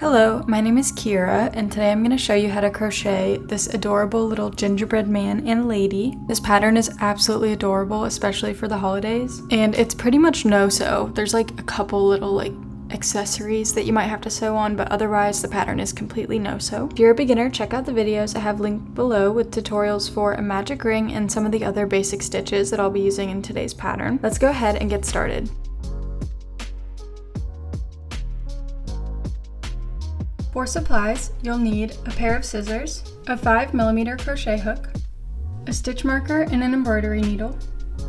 Hello, my name is Kira, and today I'm going to show you how to crochet this adorable little gingerbread man and lady. This pattern is absolutely adorable, especially for the holidays, and it's pretty much no-sew. There's like a couple little accessories that you might have to sew on, but otherwise the pattern is completely no-sew. If you're a beginner, check out the videos I have linked below with tutorials for a magic ring and some of the other basic stitches that I'll be using in today's pattern. Let's go ahead and get started. For supplies, you'll need a pair of scissors, a 5mm crochet hook, a stitch marker and an embroidery needle,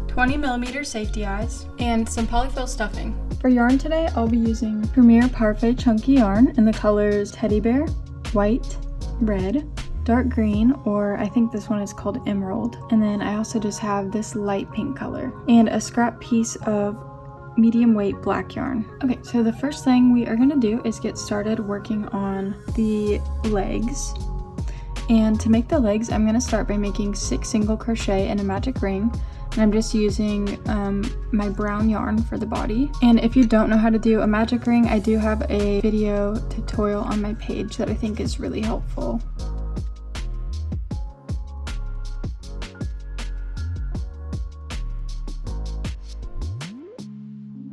20mm safety eyes, and some polyfill stuffing. For yarn today, I'll be using Premier Parfait Chunky yarn in the colors Teddy Bear, White, Red, Dark Green, or I think this one is called Emerald. And then I also just have this light pink color, and a scrap piece of medium weight black yarn. Okay, so the first thing we are going to do is get started working on the legs. And to make the legs, I'm going to start by making 6 single crochet in a magic ring. And I'm just using my brown yarn for the body. And if you don't know how to do a magic ring, I do have a video tutorial on my page that I think is really helpful.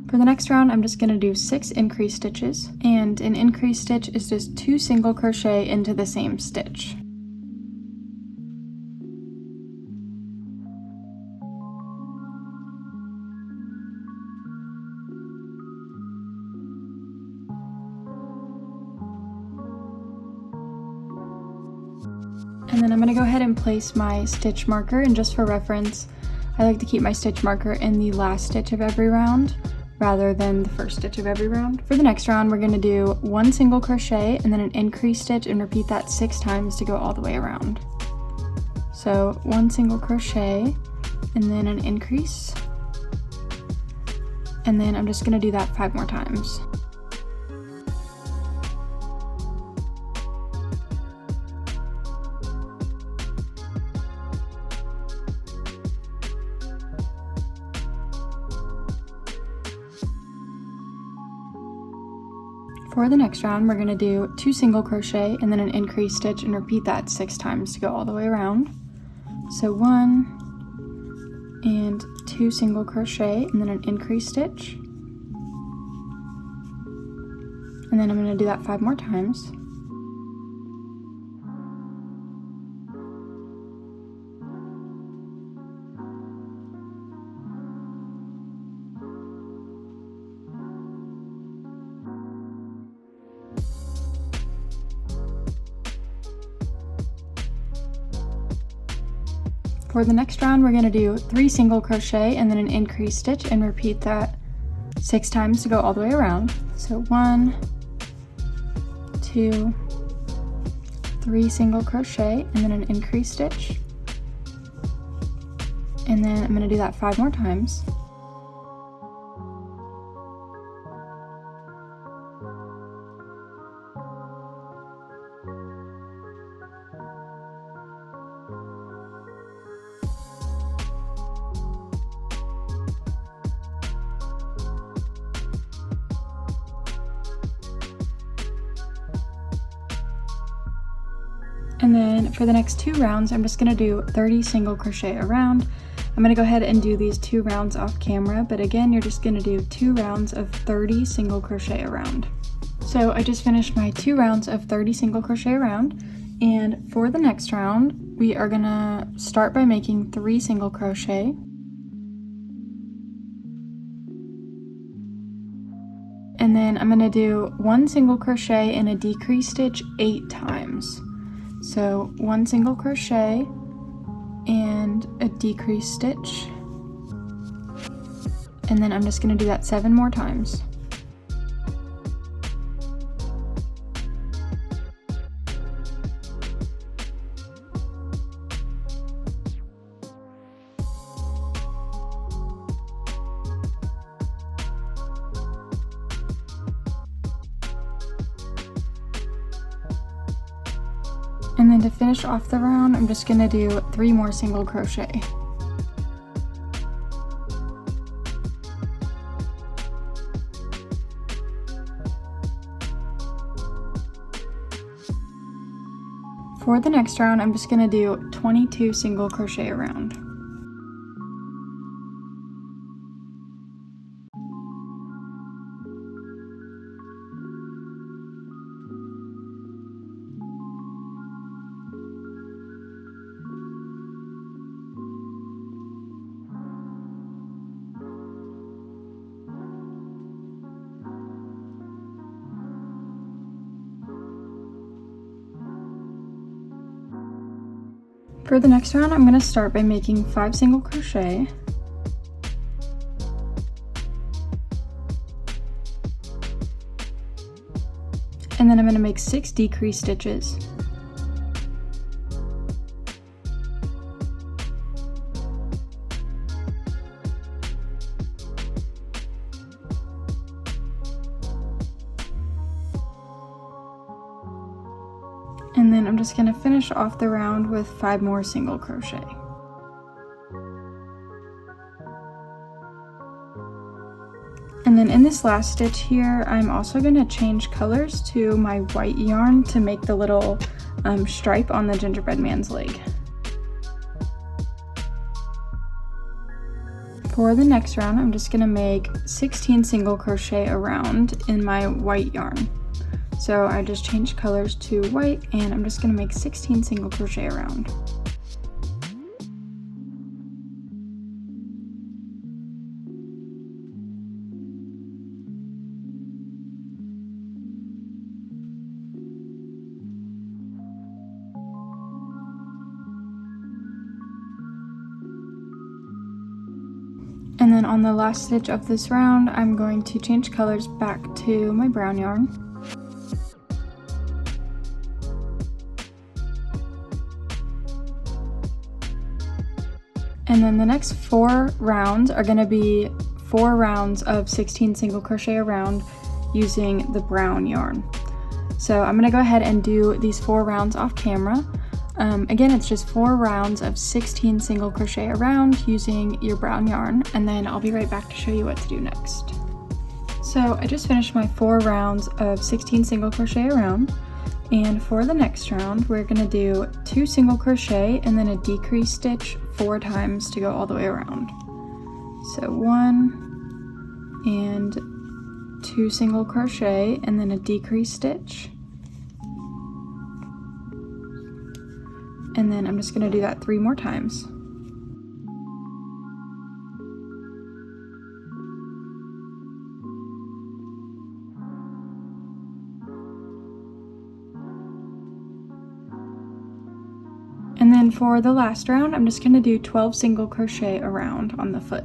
For the next round, I'm just going to do 6 increase stitches, and an increase stitch is just 2 single crochet into the same stitch. And then I'm going to go ahead and place my stitch marker, and just for reference, I like to keep my stitch marker in the last stitch of every round, rather than the first stitch of every round. For the next round, we're going to do 1 single crochet and then an increase stitch and repeat that 6 times to go all the way around. So 1 single crochet and then an increase, and then I'm just going to do that 5 more times. For the next round, we're going to do 2 single crochet and then an increase stitch and repeat that 6 times to go all the way around. So 1 and 2 single crochet and then an increase stitch. And then I'm going to do that 5 more times. For the next round, we're going to do 3 single crochet and then an increase stitch and repeat that 6 times to go all the way around. So 1, 2, 3 single crochet and then an increase stitch. And then I'm going to do that 5 more times. And then for the next 2 rounds, I'm just going to do 30 single crochet a round. I'm going to go ahead and do these 2 rounds off camera, but again, you're just going to do 2 rounds of 30 single crochet a round. So I just finished my 2 rounds of 30 single crochet a round, and for the next round, we are going to start by making 3 single crochet. And then I'm going to do 1 single crochet and a decrease stitch 8 times. So 1 single crochet and a decrease stitch, and then I'm just going to do that 7 more times. And then to finish off the round, I'm just going to do 3 more single crochet. For the next round, I'm just going to do 22 single crochet around. For the next round, I'm going to start by making 5 single crochet. And then I'm going to make 6 decrease stitches. And then I'm just going to finish off the round with 5 more single crochet. And then in this last stitch here, I'm also going to change colors to my white yarn to make the little stripe on the gingerbread man's leg. For the next round, I'm just going to make 16 single crochet around in my white yarn. So I just changed colors to white, and I'm just going to make 16 single crochet around. And then on the last stitch of this round, I'm going to change colors back to my brown yarn. And then the next 4 rounds are going to be 4 rounds of 16 single crochet around using the brown yarn. So I'm going to go ahead and do these 4 rounds off camera. Again, it's just 4 rounds of 16 single crochet around using your brown yarn, and then I'll be right back to show you what to do next. So I just finished my 4 rounds of 16 single crochet around. And for the next round, we're going to do 2 single crochet and then a decrease stitch 4 times to go all the way around. So 1 and 2 single crochet and then a decrease stitch. And then I'm just going to do that 3 more times. And then for the last round, I'm just going to do 12 single crochet around on the foot.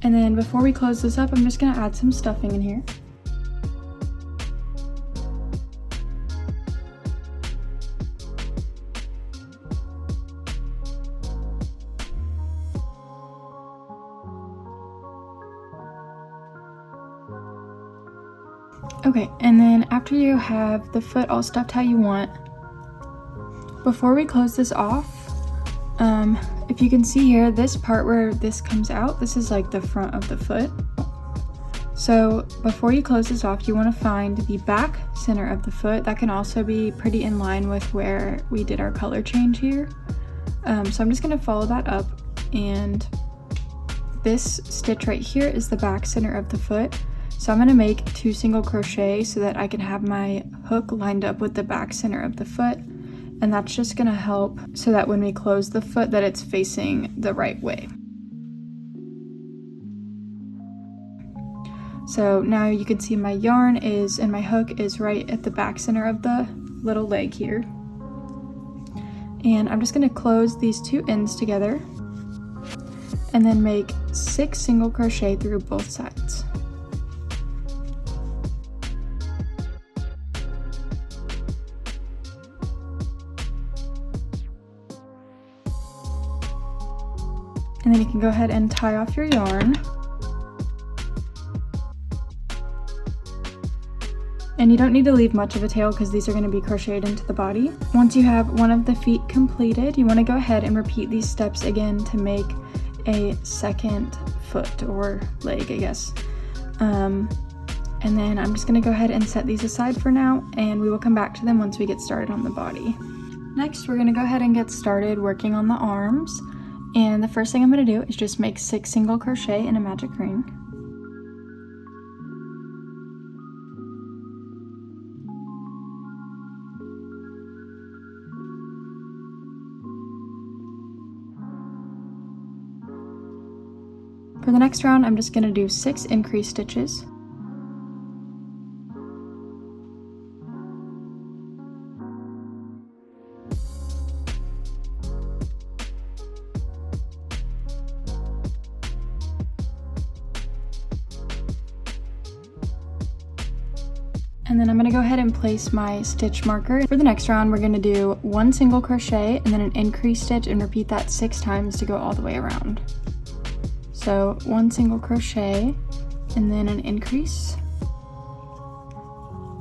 And then before we close this up, I'm just going to add some stuffing in here. Okay, and then after you have the foot all stuffed how you want, before we close this off, if you can see here, this part where this comes out, this is like the front of the foot. So before you close this off, you want to find the back center of the foot. That can also be pretty in line with where we did our color change here. So I'm just going to follow that up, and this stitch right here is the back center of the foot. So I'm going to make 2 single crochet so that I can have my hook lined up with the back center of the foot, and that's just going to help so that when we close the foot that it's facing the right way. So now you can see my yarn is, and my hook is right at the back center of the little leg here. And I'm just going to close these 2 ends together and then make 6 single crochet through both sides. And then you can go ahead and tie off your yarn. And you don't need to leave much of a tail because these are going to be crocheted into the body. Once you have one of the feet completed, you want to go ahead and repeat these steps again to make a second foot or leg, I guess. And then I'm just going to go ahead and set these aside for now, and we will come back to them once we get started on the body. Next, we're going to go ahead and get started working on the arms. And the first thing I'm going to do is just make 6 single crochet in a magic ring. For the next round, I'm just going to do 6 increase stitches. And then I'm going to go ahead and place my stitch marker. For the next round, we're going to do 1 single crochet and then an increase stitch and repeat that 6 times to go all the way around. So 1 single crochet and then an increase.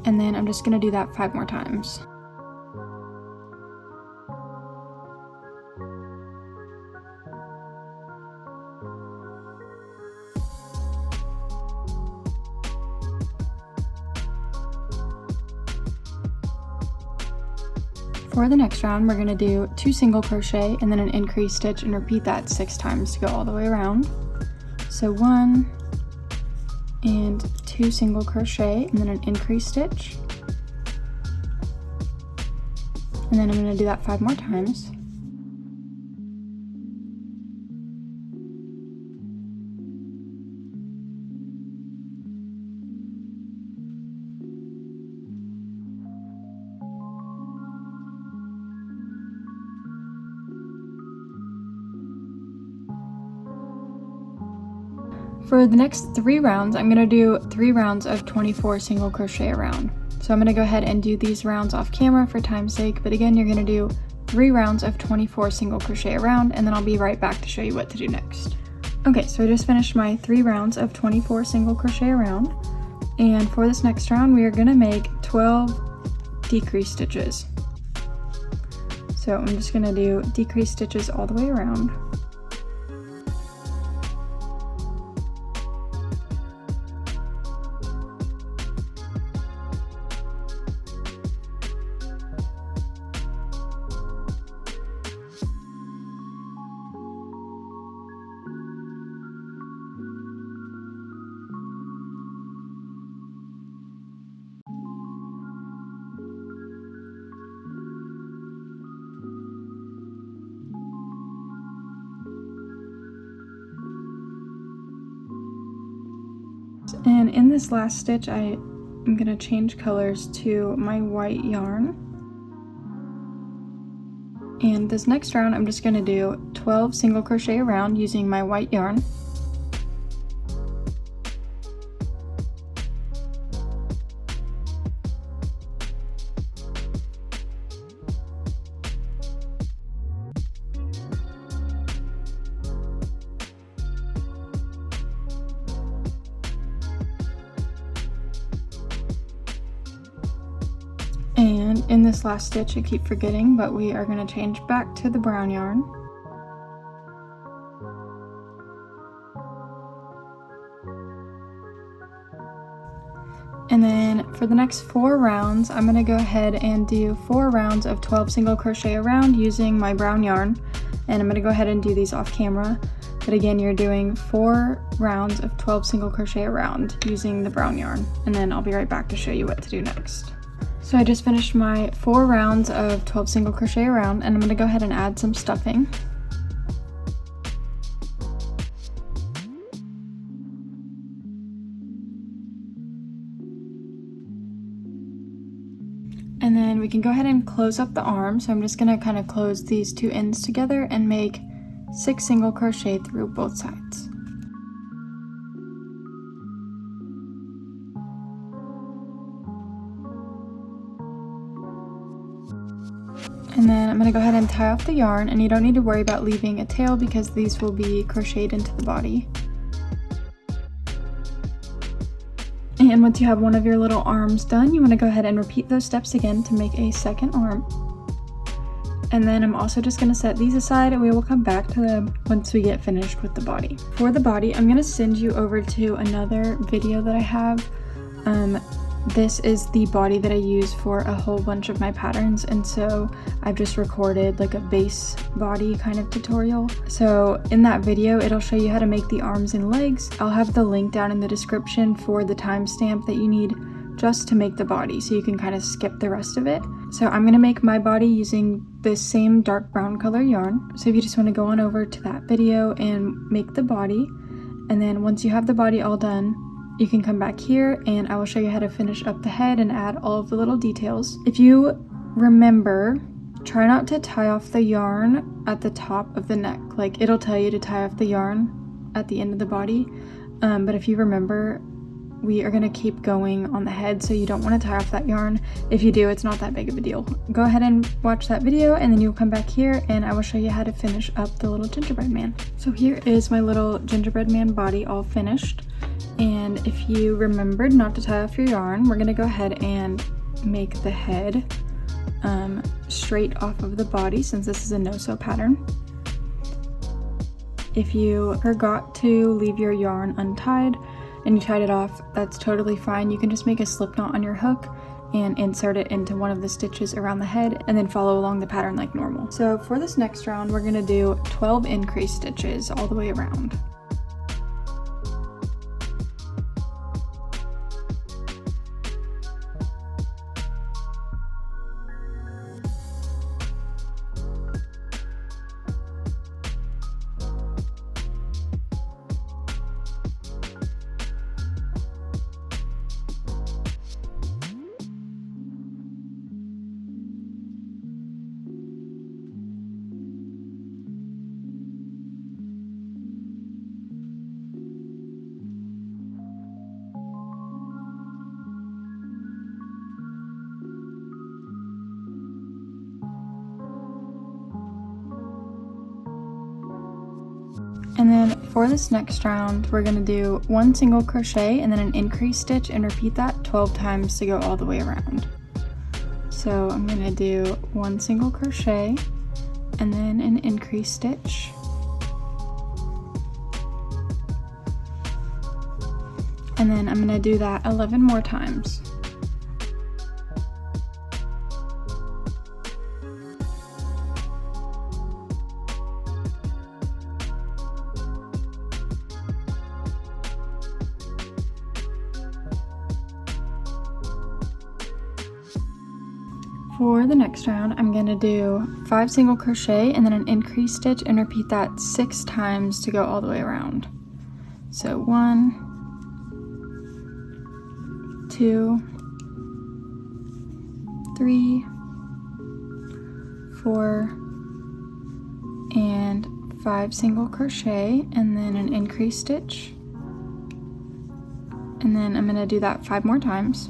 And then I'm just going to do that 5 more times. For the next round, we're going to do 2 single crochet and then an increase stitch and repeat that 6 times to go all the way around. So 1 and 2 single crochet and then an increase stitch. And then I'm going to do that 5 more times. For the next 3 rounds, I'm going to do 3 rounds of 24 single crochet around. So I'm going to go ahead and do these rounds off camera for time's sake, but again, you're going to do 3 rounds of 24 single crochet around, and then I'll be right back to show you what to do next. Okay, so I just finished my 3 rounds of 24 single crochet around, and for this next round, we are going to make 12 decrease stitches. So I'm just going to do decrease stitches all the way around. And in this last stitch, I'm going to change colors to my white yarn. And this next round, I'm just going to do 12 single crochet around using my white yarn. And in this last stitch, I keep forgetting, but we are going to change back to the brown yarn. And then for the next 4 rounds, I'm going to go ahead and do 4 rounds of 12 single crochet around using my brown yarn. And I'm going to go ahead and do these off camera. But again, you're doing 4 rounds of 12 single crochet around using the brown yarn. And then I'll be right back to show you what to do next. So I just finished my 4 rounds of 12 single crochet around, and I'm going to go ahead and add some stuffing. And then we can go ahead and close up the arm. So I'm just going to kind of close these 2 ends together and make 6 single crochet through both sides. And then I'm going to go ahead and tie off the yarn, and you don't need to worry about leaving a tail because these will be crocheted into the body. And once you have one of your little arms done, you want to go ahead and repeat those steps again to make a second arm. And then I'm also just going to set these aside and we will come back to them once we get finished with the body. For the body, I'm going to send you over to another video that I have. This is the body that I use for a whole bunch of my patterns, and so I've just recorded like a base body kind of tutorial. So in that video, it'll show you how to make the arms and legs. I'll have the link down in the description for the timestamp that you need just to make the body, so you can kind of skip the rest of it. So I'm going to make my body using this same dark brown color yarn. So if you just want to go on over to that video and make the body, and then once you have the body all done, you can come back here and I will show you how to finish up the head and add all of the little details. If you remember, try not to tie off the yarn at the top of the neck. Like, it'll tell you to tie off the yarn at the end of the body, but if you remember, we are going to keep going on the head, so you don't want to tie off that yarn. If you do, it's not that big of a deal. Go ahead and watch that video and then you'll come back here and I will show you how to finish up the little gingerbread man. So here is my little gingerbread man body all finished. And if you remembered not to tie off your yarn, we're going to go ahead and make the head straight off of the body, since this is a no-sew pattern. If you forgot to leave your yarn untied and you tied it off, that's totally fine. You can just make a slip knot on your hook and insert it into one of the stitches around the head and then follow along the pattern like normal. So for this next round, we're going to do 12 increase stitches all the way around. And then for this next round, we're going to do 1 single crochet and then an increase stitch and repeat that 12 times to go all the way around. So I'm going to do 1 single crochet and then an increase stitch. And then I'm going to do that 11 more times. For the next round, I'm going to do 5 single crochet and then an increase stitch and repeat that 6 times to go all the way around. So 1, 2, 3, 4, and 5 single crochet and then an increase stitch. And then I'm going to do that 5 more times.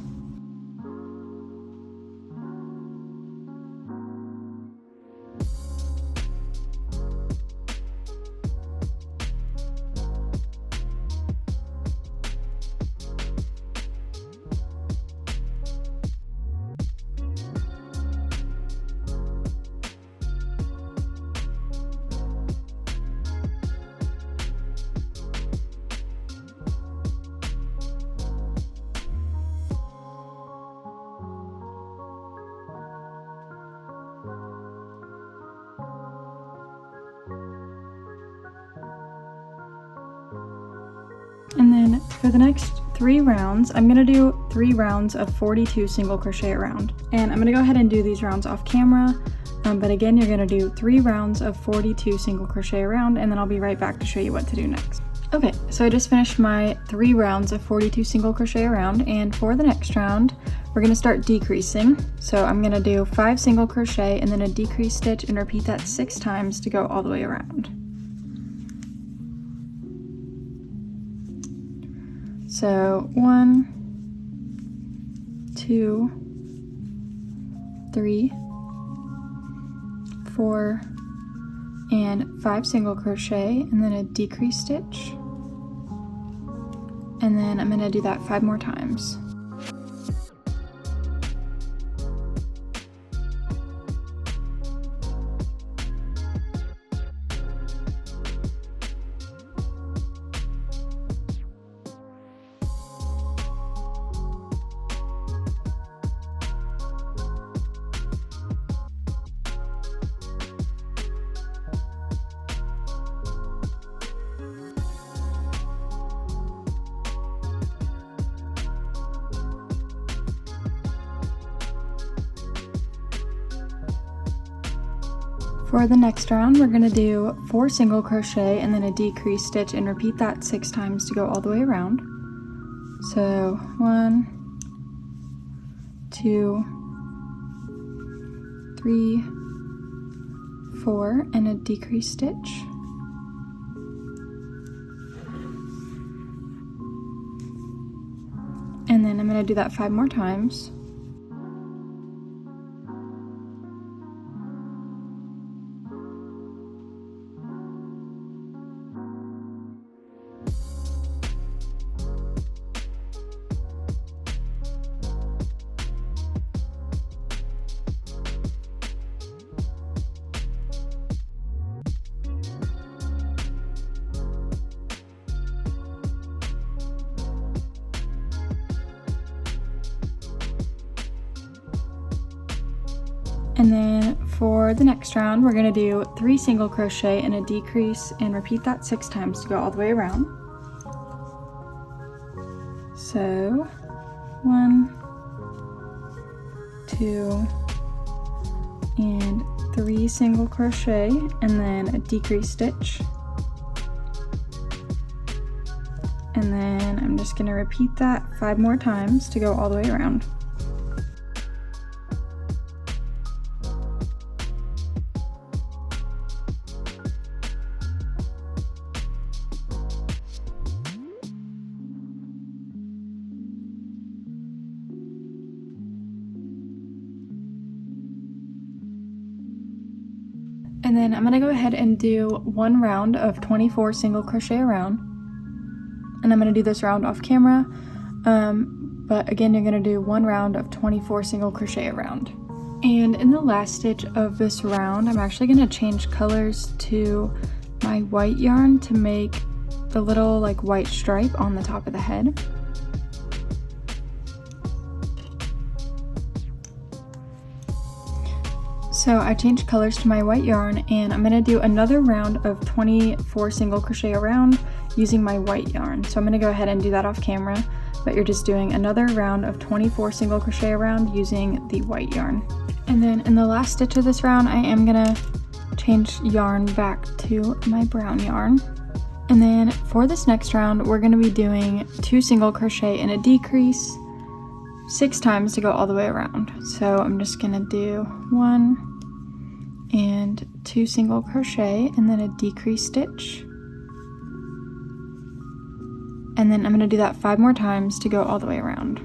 And then for the next 3 rounds, I'm going to do 3 rounds of 42 single crochet around. And I'm going to go ahead and do these rounds off camera, but again, you're going to do 3 rounds of 42 single crochet around, and then I'll be right back to show you what to do next. Okay, so I just finished my 3 rounds of 42 single crochet around, and for the next round, we're going to start decreasing. So I'm going to do 5 single crochet and then a decrease stitch and repeat that 6 times to go all the way around. So 1, 2, 3, 4, and 5 single crochet and then a decrease stitch, And then I'm going to do that 5 more times. For the next round, we're going to do 4 single crochet and then a decrease stitch and repeat that 6 times to go all the way around. So 1, 2, 3, 4, and a decrease stitch. And then I'm going to do that 5 more times. And then for the next round, we're going to do 3 single crochet and a decrease and repeat that 6 times to go all the way around. So 1, 2, and 3 single crochet and then a decrease stitch. And then I'm just going to repeat that 5 more times to go all the way around. And then I'm going to go ahead and do 1 round of 24 single crochet around. And I'm going to do this round off camera. But again, you're going to do 1 round of 24 single crochet around. And in the last stitch of this round, I'm actually going to change colors to my white yarn to make the little like white stripe on the top of the head. So I changed colors to my white yarn, and I'm going to do another round of 24 single crochet around using my white yarn. So I'm going to go ahead and do that off camera, but you're just doing another round of 24 single crochet around using the white yarn. And then in the last stitch of this round, I am going to change yarn back to my brown yarn. And then for this next round, we're going to be doing 2 single crochet and a decrease 6 times to go all the way around. So I'm just going to do 1 and 2 single crochet and then a decrease stitch. And then I'm going to do that 5 more times to go all the way around.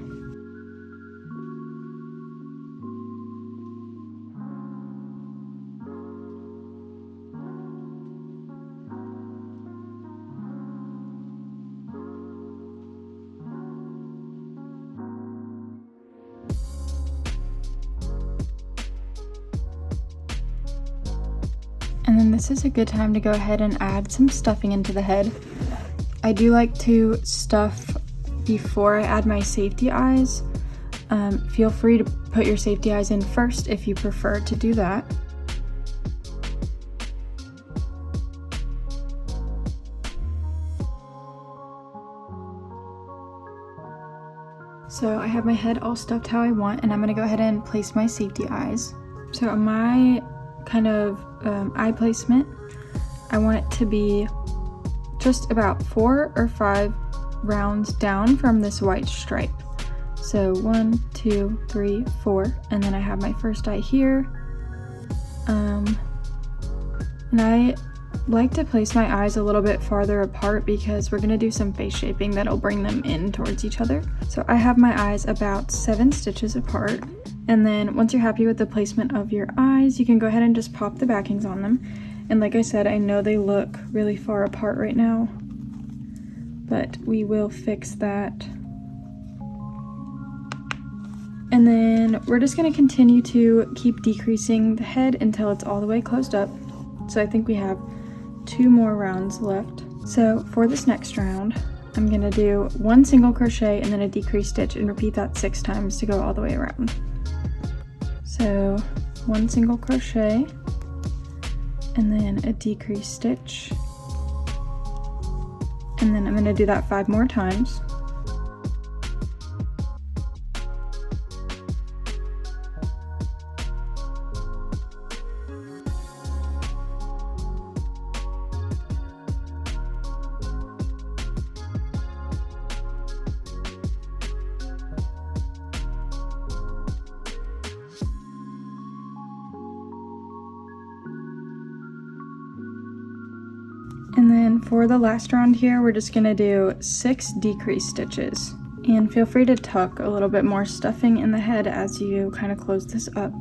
And then this is a good time to go ahead and add some stuffing into the head. I do like to stuff before I add my safety eyes. Feel free to put your safety eyes in first if you prefer to do that. So I have my head all stuffed how I want, and I'm going to go ahead and place my safety eyes. So on my kind of eye placement, I want it to be just about 4 or 5 rounds down from this white stripe. So 1, 2, 3, 4, and then I have my first eye here. And I like to place my eyes a little bit farther apart because we're going to do some face shaping that'll bring them in towards each other. So I have my eyes about 7 stitches apart. And then once you're happy with the placement of your eyes, you can go ahead and just pop the backings on them. And like I said, I know they look really far apart right now, but we will fix that. And then we're just going to continue to keep decreasing the head until it's all the way closed up. So I think we have 2 more rounds left. So for this next round, I'm going to do 1 single crochet and then a decrease stitch and repeat that 6 times to go all the way around. So 1 single crochet and then a decrease stitch. And then I'm going to do that 5 more times. And then for the last round here, we're just gonna do 6 decrease stitches. And feel free to tuck a little bit more stuffing in the head as you kind of close this up.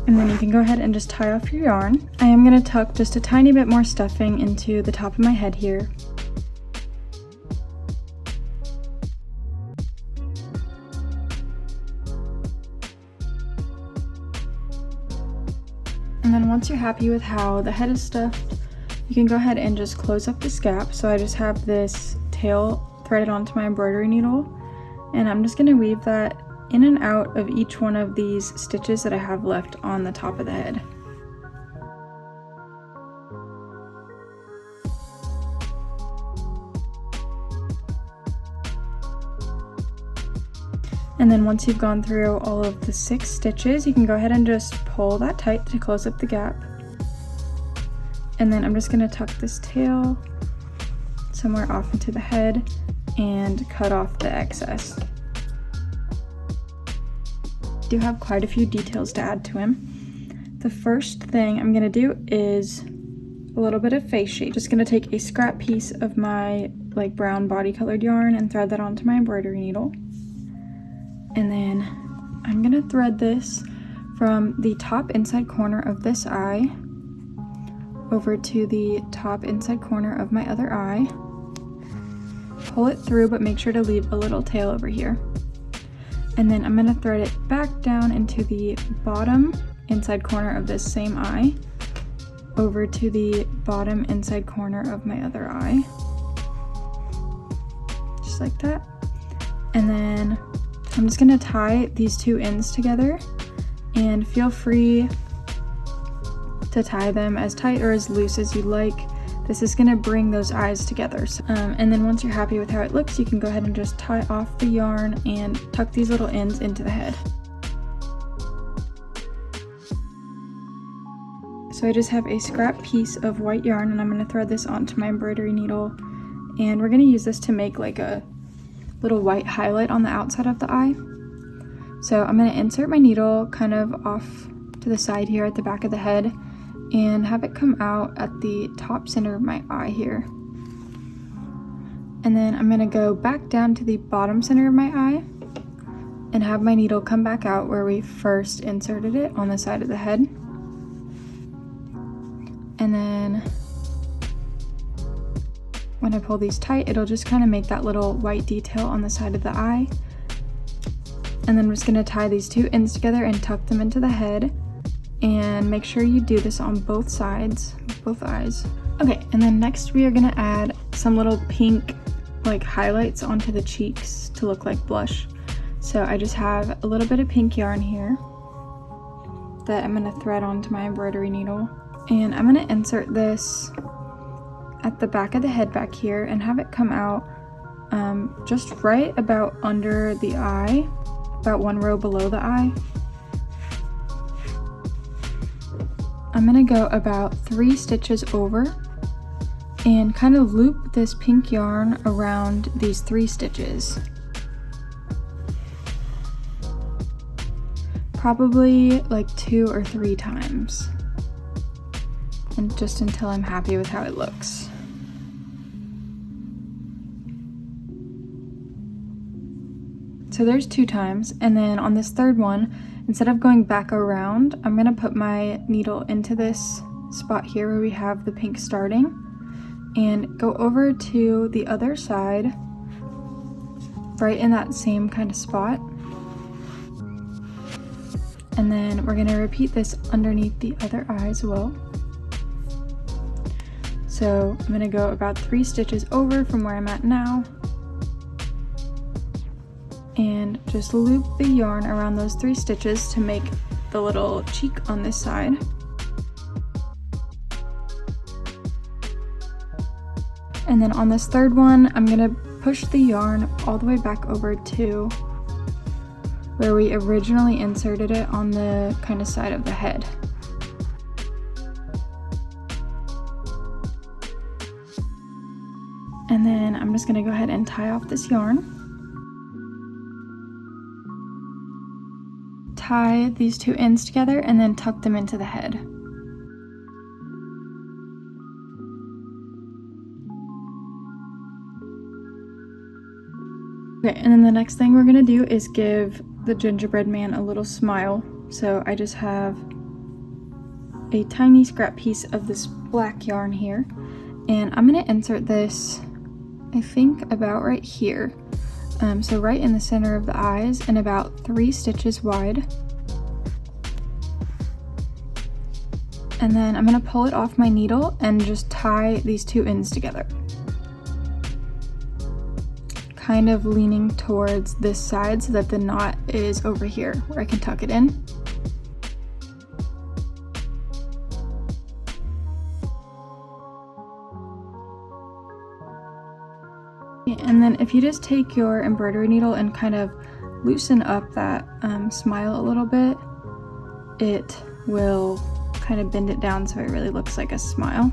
And then you can go ahead and just tie off your yarn. I am going to tuck just a tiny bit more stuffing into the top of my head here. And then once you're happy with how the head is stuffed, you can go ahead and just close up this gap. So I just have this tail threaded onto my embroidery needle, and I'm just going to weave that in and out of each one of these stitches that I have left on the top of the head. And then once you've gone through all of the 6 stitches, you can go ahead and just pull that tight to close up the gap. And then I'm just going to tuck this tail somewhere off into the head and cut off the excess. Do have quite a few details to add to him. The first thing I'm gonna do is a little bit of face shape. Just gonna take a scrap piece of my like brown body colored yarn and thread that onto my embroidery needle. And then I'm gonna thread this from the top inside corner of this eye over to the top inside corner of my other eye. Pull it through, but make sure to leave a little tail over here. And then I'm going to thread it back down into the bottom inside corner of this same eye, over to the bottom inside corner of my other eye, just like that. And then I'm just going to tie these 2 ends together, and feel free to tie them as tight or as loose as you like. This is going to bring those eyes together. And then once you're happy with how it looks, you can go ahead and just tie off the yarn and tuck these little ends into the head. So I just have a scrap piece of white yarn, and I'm going to thread this onto my embroidery needle. And we're going to use this to make like a little white highlight on the outside of the eye. So I'm going to insert my needle kind of off to the side here at the back of the head, and have it come out at the top center of my eye here. And then I'm going to go back down to the bottom center of my eye and have my needle come back out where we first inserted it on the side of the head. And then when I pull these tight, it'll just kind of make that little white detail on the side of the eye. And then I'm just going to tie these 2 ends together and tuck them into the head. And make sure you do this on both sides, both eyes. Okay, and then next we are gonna add some little pink like highlights onto the cheeks to look like blush. So I just have a little bit of pink yarn here that I'm gonna thread onto my embroidery needle. And I'm gonna insert this at the back of the head back here and have it come out just right about under the eye, about 1 row below the eye. I'm gonna go about 3 stitches over and kind of loop this pink yarn around these 3 stitches. Probably like 2 or 3 times. and just until I'm happy with how it looks. So there's 2 times, and then on this third one, instead of going back around, I'm gonna put my needle into this spot here where we have the pink starting and go over to the other side, right in that same kind of spot. And then we're gonna repeat this underneath the other eye as well. So I'm gonna go about 3 stitches over from where I'm at now and just loop the yarn around those 3 stitches to make the little cheek on this side. And then on this third one, I'm gonna push the yarn all the way back over to where we originally inserted it on the kind of side of the head. And then I'm just gonna go ahead and tie off this yarn. Tie these 2 ends together and then tuck them into the head. Okay, and then the next thing we're gonna do is give the gingerbread man a little smile. So I just have a tiny scrap piece of this black yarn here, and I'm gonna insert this, I think about right here. So right in the center of the eyes and about 3 stitches wide. And then I'm gonna pull it off my needle and just tie these 2 ends together. Kind of leaning towards this side so that the knot is over here where I can tuck it in. And then if you just take your embroidery needle and kind of loosen up that smile a little bit, it will kind of bend it down so it really looks like a smile.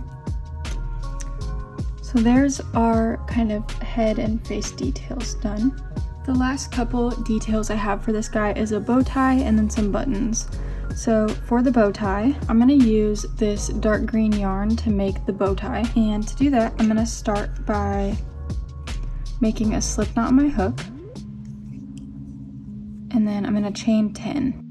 So there's our kind of head and face details done. The last couple details I have for this guy is a bow tie and then some buttons. So for the bow tie, I'm gonna use this dark green yarn to make the bow tie. And to do that, I'm gonna start by making a slip knot on my hook. And then I'm gonna chain 10.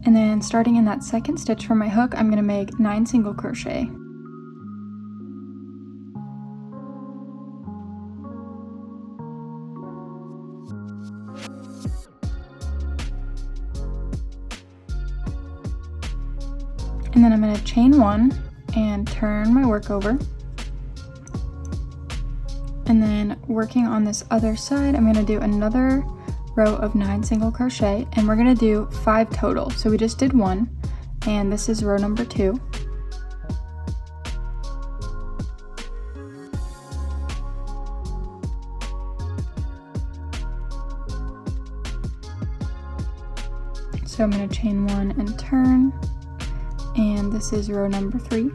And then starting in that second stitch from my hook, I'm gonna make 9 single crochet. And then I'm gonna chain 1 and turn my work over. And then working on this other side, I'm gonna do another row of 9 single crochet, and we're gonna do 5 total. So we just did 1, and this is row number 2. So I'm gonna chain 1 and turn, and this is row number 3.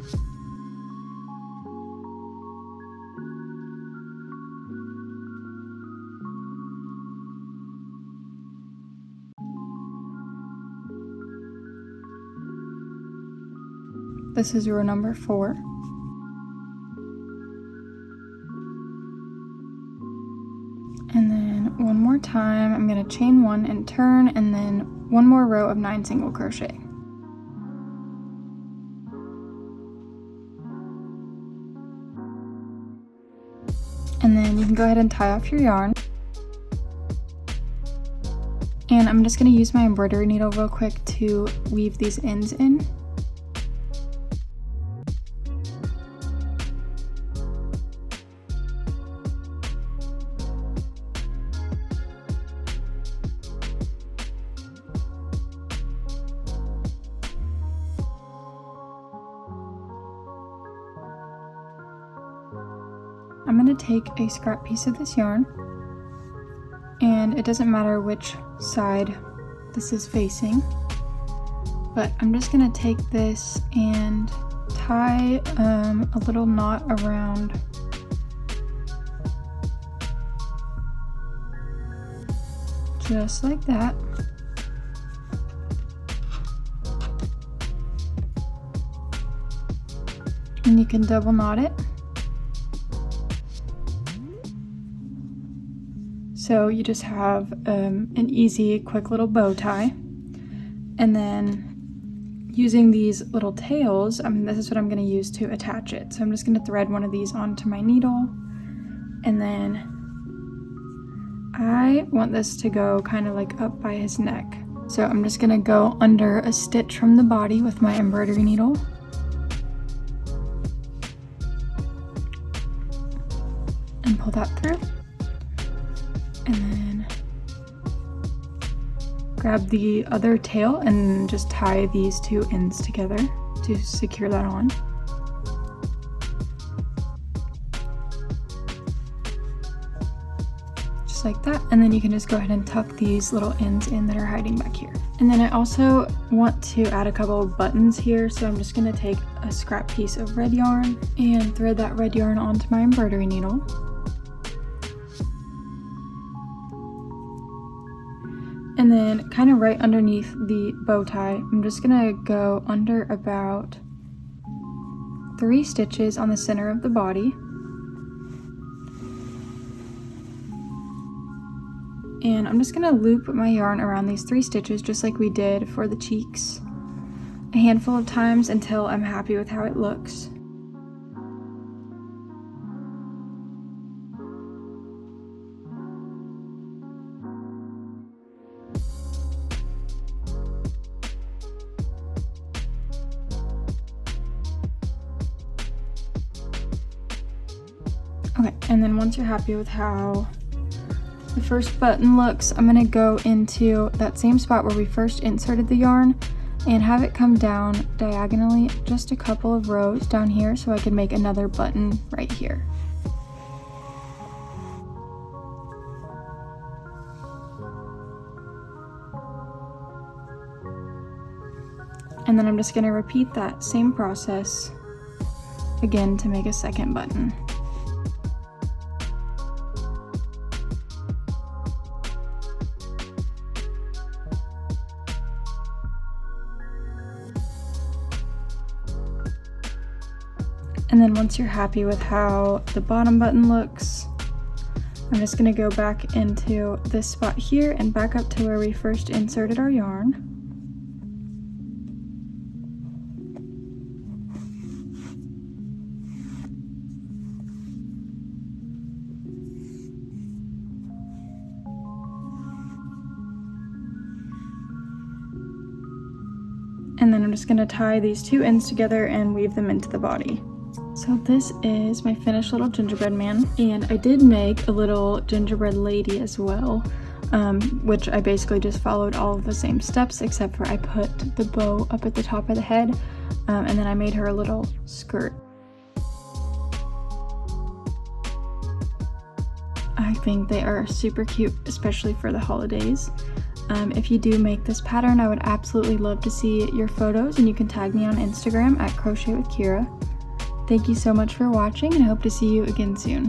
This is row number 4. And then one more time, I'm going to chain 1 and turn, and then 1 more row of 9 single crochet. And then you can go ahead and tie off your yarn. And I'm just going to use my embroidery needle real quick to weave these ends in. I'm going to take a scrap piece of this yarn, and it doesn't matter which side this is facing, but I'm just going to take this and tie a little knot around just like that. And you can double knot it. So you just have an easy, quick little bow tie. And then using these little tails, this is what I'm going to use to attach it. So I'm just going to thread one of these onto my needle. And then I want this to go kind of like up by his neck. So I'm just going to go under a stitch from the body with my embroidery needle. And pull that through. And then grab the other tail and just tie these two ends together to secure that on. Just like that. And then you can just go ahead and tuck these little ends in that are hiding back here. And then I also want to add a couple of buttons here, so I'm just going to take a scrap piece of red yarn and thread that red yarn onto my embroidery needle. And then kind of right underneath the bow tie, I'm just gonna go under about 3 stitches on the center of the body. And I'm just gonna loop my yarn around these 3 stitches just like we did for the cheeks a handful of times until I'm happy with how it looks. Okay, and then once you're happy with how the first button looks, I'm gonna go into that same spot where we first inserted the yarn and have it come down diagonally just a couple of rows down here so I can make another button right here. And then I'm just gonna repeat that same process again to make a second button. And then once you're happy with how the bottom button looks, I'm just going to go back into this spot here and back up to where we first inserted our yarn. And then I'm just going to tie these 2 ends together and weave them into the body. So this is my finished little gingerbread man, and I did make a little gingerbread lady as well, which I basically just followed all of the same steps except for I put the bow up at the top of the head, and then I made her a little skirt. I think they are super cute, especially for the holidays. If you do make this pattern, I would absolutely love to see your photos, and you can tag me on Instagram at Crochet with Kira. Thank you so much for watching, and I hope to see you again soon.